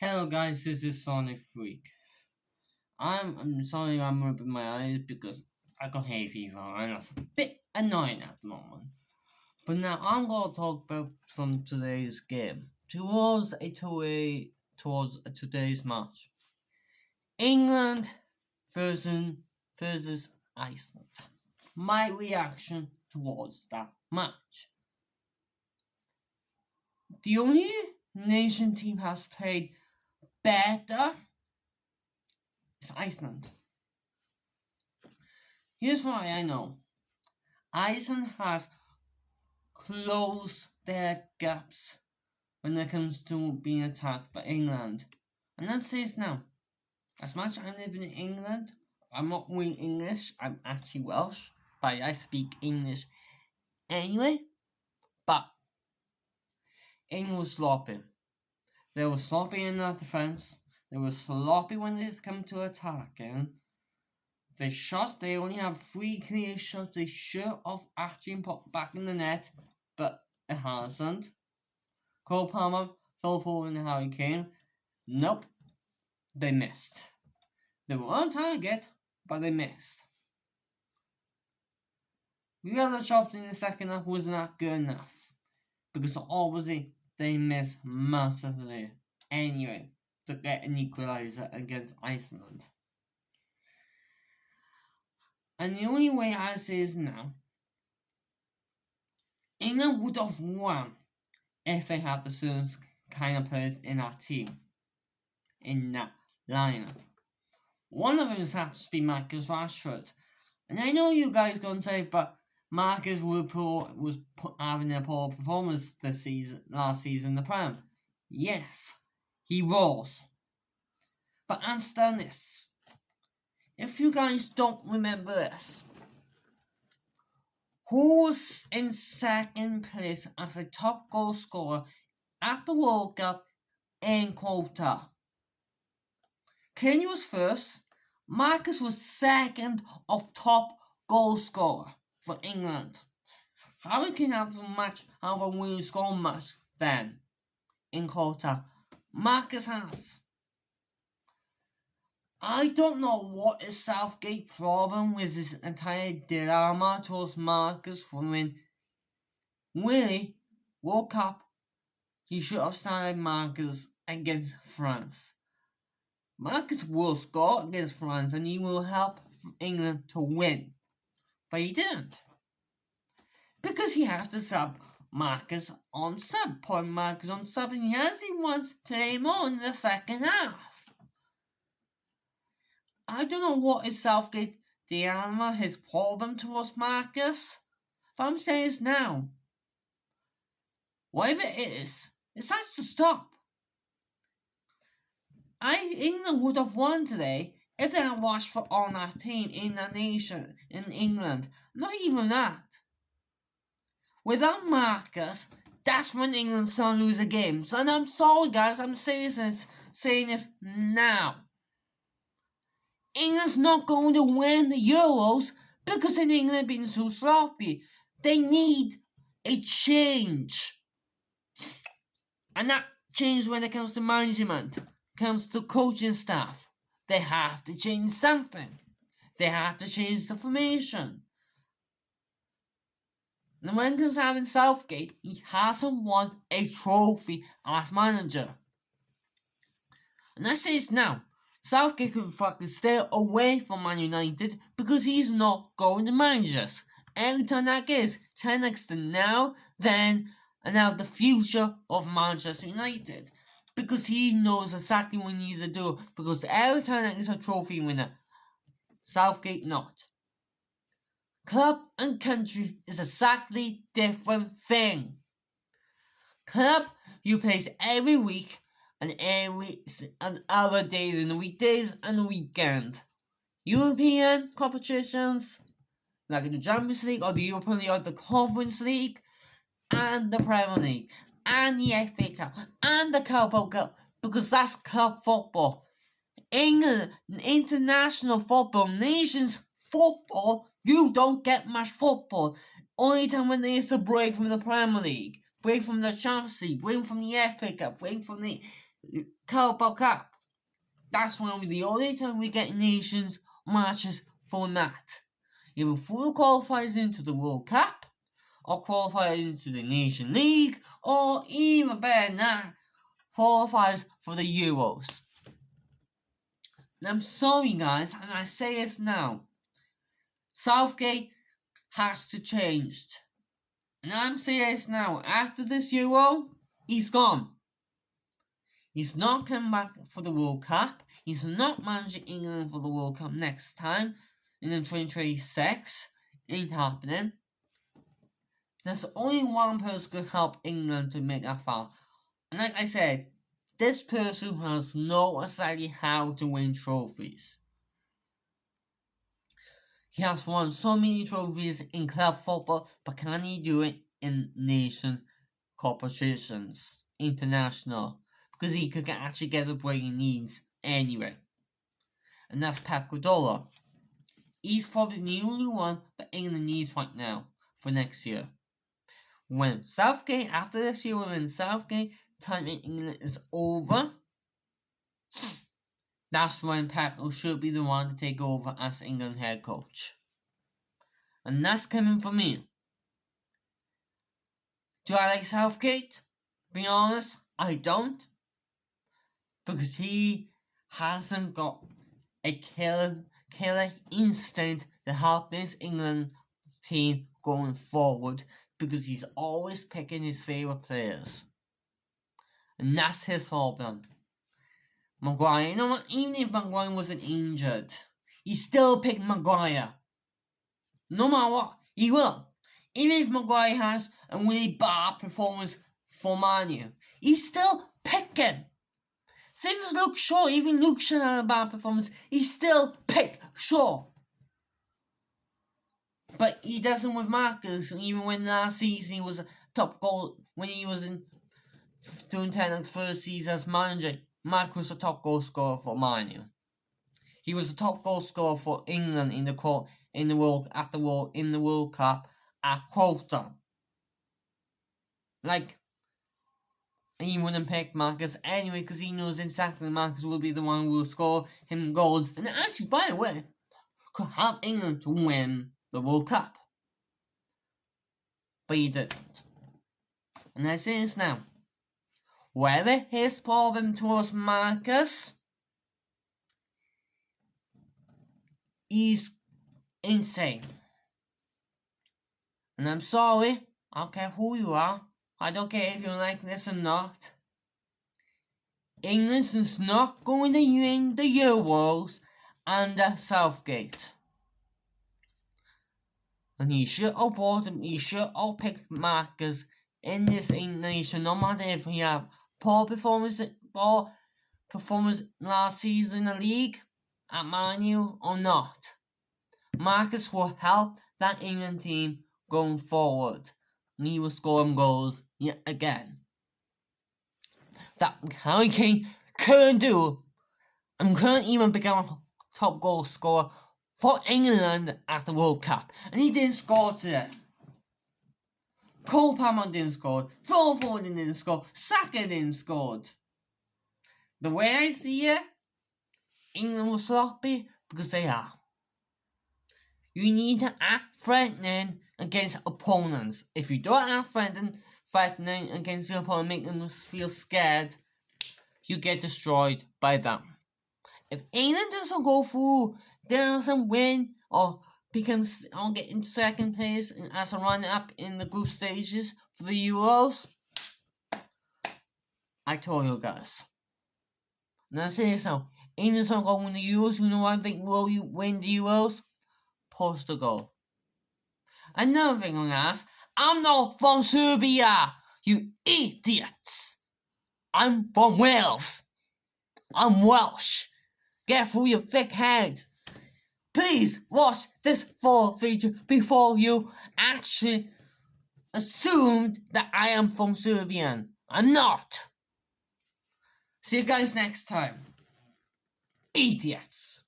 Hello guys, this is Sonic Freak. I'm sorry I'm rubbing my eyes because I got hay fever and that's a bit annoying at the moment. But now I'm gonna talk about from today's game. Towards today's match. England versus Iceland. My reaction towards that match. The only nation team has played better is Iceland. Here's why I know. Iceland has closed their gaps when it comes to being attacked by England. And I'm saying this now. As much as I live in England, I'm not really English, I'm actually Welsh, but I speak English anyway. But England was sloppy. They were sloppy in their defence. They were sloppy when it come to attacking. They only have 3 clear shots they should have actually put back in the net, but it hasn't. Cole Palmer fell forward in Harry Kane. Nope. They missed. They were on target, but they missed. The other shots in the second half was not good enough, because obviously they missed massively anyway to get an equaliser against Iceland. And the only way I see is now, England would have won if they had the certain kind of players in that team, in that lineup. One of them has to be Marcus Rashford. And I know you guys gonna say, but Marcus was having a poor performance last season in the Prem. Yes, he was. But understand this. If you guys don't remember this, who was in second place as the top goal scorer at the World Cup in Qatar? Kane was first. Marcus was second of top goal scorer for England. How can have a really score much then in Qatar? Marcus has. I don't know what is Southgate's problem with this entire drama towards Marcus for when really World Cup he should have started Marcus against France. Marcus will score against France and he will help England to win. But he didn't. Because he has to sub Marcus on sub. Put Marcus on sub and he hasn't once played more in the second half. I don't know what is Southgate Diana his problem towards Marcus. But I'm saying this now. Whatever it is, it has to stop. England would have won today if they had Rashford on that team in the nation in England. Not even that. Without Marcus, that's when England start losing games. And I'm sorry guys, I'm saying this now. England's not going to win the Euros because in England being so sloppy. They need a change. And that change when it comes to management, comes to coaching staff. They have to change something. They have to change the formation. And when it comes to having Southgate, he hasn't won a trophy as manager. And I say this now. Southgate could fucking stay away from Man United because he's not going to manage us. Every time that gets 10 next to now, then, and now the future of Manchester United. Because he knows exactly what he needs to do. Because every time that is a trophy winner, Southgate not. Club and country is exactly different thing. Club you play every week and other days in the weekdays and the weekend. European competitions like the Champions League or the European League or the Conference League and the Premier League and the FA Cup and the Carabao Cup because that's club football. England, international football, nations football, you don't get much football. Only time when there is a break from the Premier League, break from the Champions League, break from the FA Cup, break from the Carabao Cup. That's when the only time we get nations matches for that. Either full qualifiers into the World Cup, or qualifiers into the Nation League, or even better than that, qualifiers for the Euros. And I'm sorry guys, and I say this now. Southgate has to change. And I'm saying this now, after this Euro, he's gone. He's not coming back for the World Cup. He's not managing England for the World Cup next time in 2026. Ain't happening. There's only one person who can help England to make that far. And like I said, this person has no exactly how to win trophies. He has won so many trophies in club football, but can he do it in nation competitions, international? Because he could actually get the break he needs anyway. And that's Pep Guardiola. He's probably the only one that England needs right now for next year. When Southgate, after this year, when Southgate time in England is over, that's when Pep should be the one to take over as England head coach. And that's coming from me. Do I like Southgate? Be honest, I don't. Because he hasn't got a killer instinct to help this England team going forward. Because he's always picking his favourite players. And that's his problem. Maguire, you know what? Even if Maguire wasn't injured, he still picked Maguire. No matter what, he will. Even if Maguire has a really bad performance for Man U, he's still picking. Same as Luke Shaw. Even Luke Shaw had a bad performance, he still picked Shaw. But he doesn't with Marcus. Even when last season he was a top goal, when he was in doing Ten's first season as manager, Marcus was a top goal scorer for Man U. He was a top goal scorer for England in the World Cup at Qatar. Like, he wouldn't pick Marcus anyway because he knows exactly Marcus will be the one who will score him goals. And actually, by the way, could help England to win the World Cup. But he didn't. And I say this now. Whether his problem towards Marcus, he's insane. And I'm sorry, I don't care who you are. I don't care if you like this or not. England is not going to win the Euros under Southgate. And he should have bought him, he should have picked Marcus in this nation, no matter if he have poor performance last season in the league at Man U or not. Marcus will help that England team going forward. And he will score them goals yet again. That Harry Kane couldn't do. And couldn't even become a top goal scorer for England at the World Cup. And he didn't score today. Cole Palmer didn't score. Phil Foden didn't score. Saka didn't score. The way I see it, England was sloppy because they are. You need to act threatening against opponents. If you don't act threatening against your opponent, make them feel scared, you get destroyed by them. If England doesn't go through, doesn't win, or get in second place as a runner-up in the group stages for the Euros, I told you guys. And I say this now, England's not going to win the Euros. You know what I think will you win the Euros? Portugal. Another thing I'm going to ask, I'm not from Serbia, you idiots. I'm from Wales. I'm Welsh. Get through your thick head. Please watch this full video before you actually assumed that I am from Serbia. I'm not. See you guys next time. Idiots.